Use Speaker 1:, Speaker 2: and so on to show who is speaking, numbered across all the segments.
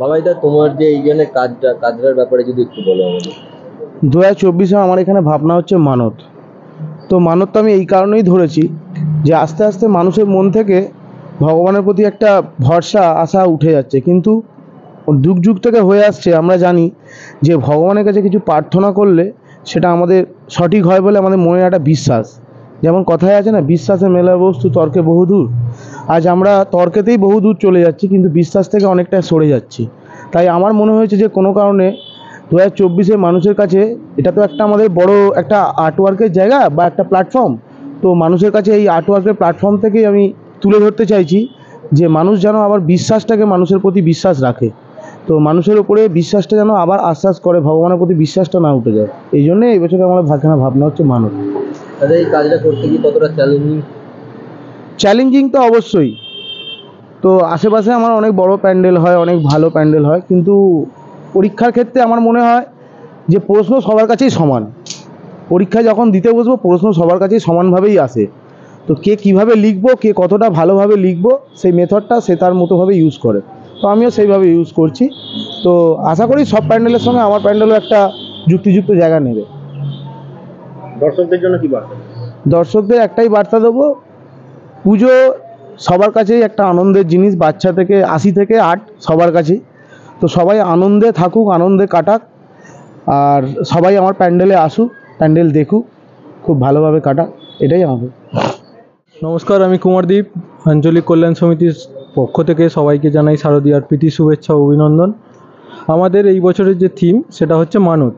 Speaker 1: বাবাইদা, তোমার যে এইখানে কাজটার ব্যাপারে যদি একটু বলো আমাদের।
Speaker 2: 2024-এ আমার এখানে ভাবনা হচ্ছে মানত। তো মানতটা আমি এই কারণেই ধরেছি যে আস্তে আস্তে মানুষের মন থেকে ভগবানের প্রতি একটা ভরসা আশা উঠে যাচ্ছে, কিন্তু যুগ যুগ থেকে হয়ে আসছে। আমরা জানি যে ভগবানের কাছে কিছু প্রার্থনা করলে সেটা আমাদের সঠিক হয় বলে আমাদের মনে একটা বিশ্বাস। যেমন কথায় আছে না, বিশ্বাসে মেলা বস্তু তর্কে বহুদূর। আজ আমরা তর্কেতেই বহুদূর চলে যাচ্ছি, কিন্তু বিশ্বাস থেকে অনেকটা সরে যাচ্ছি। তাই আমার মনে হয়েছে যে কোনো কারণে 2024-এ মানুষের কাছে এটা তো একটা আমাদের বড় একটা আর্টওয়ার্কের জায়গা বা একটা প্ল্যাটফর্ম। তো মানুষের কাছে এই আর্টওয়ার্কের প্ল্যাটফর্ম থেকেই আমি তুলে ধরতে চাইছি যে মানুষ যেন আবার বিশ্বাসটাকে, মানুষের প্রতি বিশ্বাস রাখে। তো মানুষের উপরে বিশ্বাসটা যেন আবার আশ্বাস করে, ভগবানের প্রতি বিশ্বাসটা না উঠে যায়। এই জন্যে এই বছরে আমার ভাবনা হচ্ছে মানত।
Speaker 1: তাহলে এই কাজটা করতে কি কতটা চ্যালেঞ্জিং?
Speaker 2: চ্যালেঞ্জিং তো অবশ্যই। তো আশেপাশে আমার অনেক বড় প্যান্ডেল হয়, অনেক ভালো প্যান্ডেল হয়, কিন্তু পরীক্ষার ক্ষেত্রে আমার মনে হয় যে প্রশ্ন সবার কাছেই সমান। পরীক্ষায় যখন দিতে বসবো প্রশ্ন সবার কাছেই সমানভাবেই আসে। তো কে কীভাবে লিখবো, কে কতটা ভালোভাবে লিখবো, সেই মেথডটা সে তার মতোভাবে ইউজ করে। তো আমিও সেইভাবে ইউজ করছি। তো আশা করি সব প্যান্ডেলের সঙ্গে আমার প্যান্ডেলও একটা যুক্তিযুক্ত জায়গা নেবে।
Speaker 1: দর্শকদের জন্য কি বার্তা?
Speaker 2: দর্শকদের একটাই বার্তা দেবো, পুজো সবার কাছেই একটা আনন্দের জিনিস, বাচ্চা থেকে 80 থেকে 8 সবার কাছেই। তো সবাই আনন্দে থাকুক, আনন্দে কাটাক, আর সবাই আমার প্যান্ডেলে আসুক, প্যান্ডেল দেখুক, খুব ভালোভাবে কাটাক, এটাই আমাদের।
Speaker 3: নমস্কার, আমি কুমারদীপ, আঞ্চলিক কল্যাণ সমিতির পক্ষ থেকে সবাইকে জানাই শারদীয়ার প্রীতি শুভেচ্ছা ও অভিনন্দন। আমাদের এই বছরের যে থিম সেটা হচ্ছে মানত।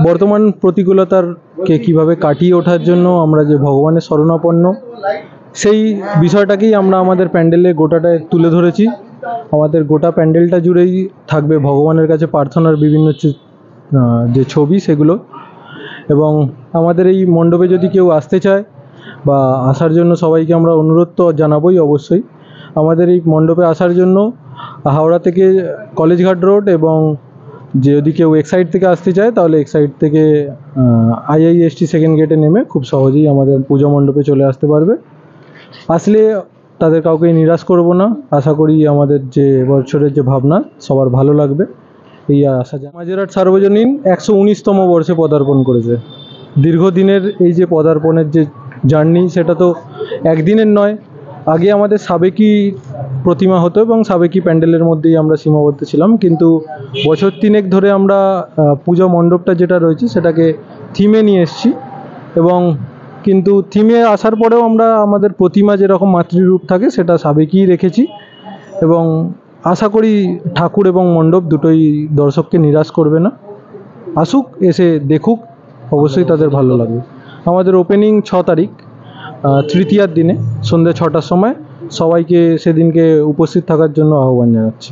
Speaker 3: বর্তমান প্রতিকূলতারকে কীভাবে কাটিয়ে ওঠার জন্য আমরা যে ভগবানের শরণাপন্ন, সেই বিষয়টাকেই আমরা আমাদের প্যান্ডেলে গোটাটায় তুলে ধরেছি। আমাদের গোটা প্যান্ডেলটা জুড়েই থাকবে ভগবানের কাছে প্রার্থনার বিভিন্ন যে ছবি সেগুলো। এবং আমাদের এই মণ্ডপে যদি কেউ আসতে চায় বা আসার জন্য সবাইকে আমরা অনুরোধ তো জানাবোই অবশ্যই। আমাদের এই মণ্ডপে আসার জন্য হাওড়া থেকে কলেজঘাট রোড, এবং যদি কেউ এক্সাইড থেকে আসতে চায় তাহলে এক্সাইড থেকে IIST সেকেন্ড গেটে নেমে খুব সহজেই আমাদের পুজো মণ্ডপে চলে আসতে পারবে। আসলে তাদের কাউকে নিরাশ করব না। আশা করি আমাদের যে বছরের যে ভাবনা সবার ভালো লাগবে, এই আশা। মাঝেরহাট সার্বজনীন 119তম বর্ষে পদার্পণ করেছে। দীর্ঘদিনের এই যে পদার্পণের যে জার্নি, সেটা তো একদিনের নয়। আগে আমাদের সাবেকি প্রতিমা হতো এবং সাবেকি প্যান্ডেলের মধ্যেই আমরা সীমাবদ্ধ ছিলাম, কিন্তু বছর 3 ধরে আমরা পূজা মণ্ডপটা যেটা রয়েছে সেটাকে থিমে নিয়ে এসেছি। এবং কিন্তু থিমে আসার পরেও আমরা আমাদের প্রতিমা যেরকম মাতৃরূপ থাকে সেটা সাবেকিই রেখেছি। এবং আশা করি ঠাকুর এবং মণ্ডপ দুটোই দর্শককে নিরাশ করবে না। আসুক, এসে দেখুক, অবশ্যই তাদের ভালো লাগবে। আমাদের ওপেনিং 6 তারিখ, তৃতীয়ার দিনে সন্ধ্যে 6টার সময়। সবাইকে সেদিনকে উপস্থিত থাকার জন্য আহ্বান জানাচ্ছি।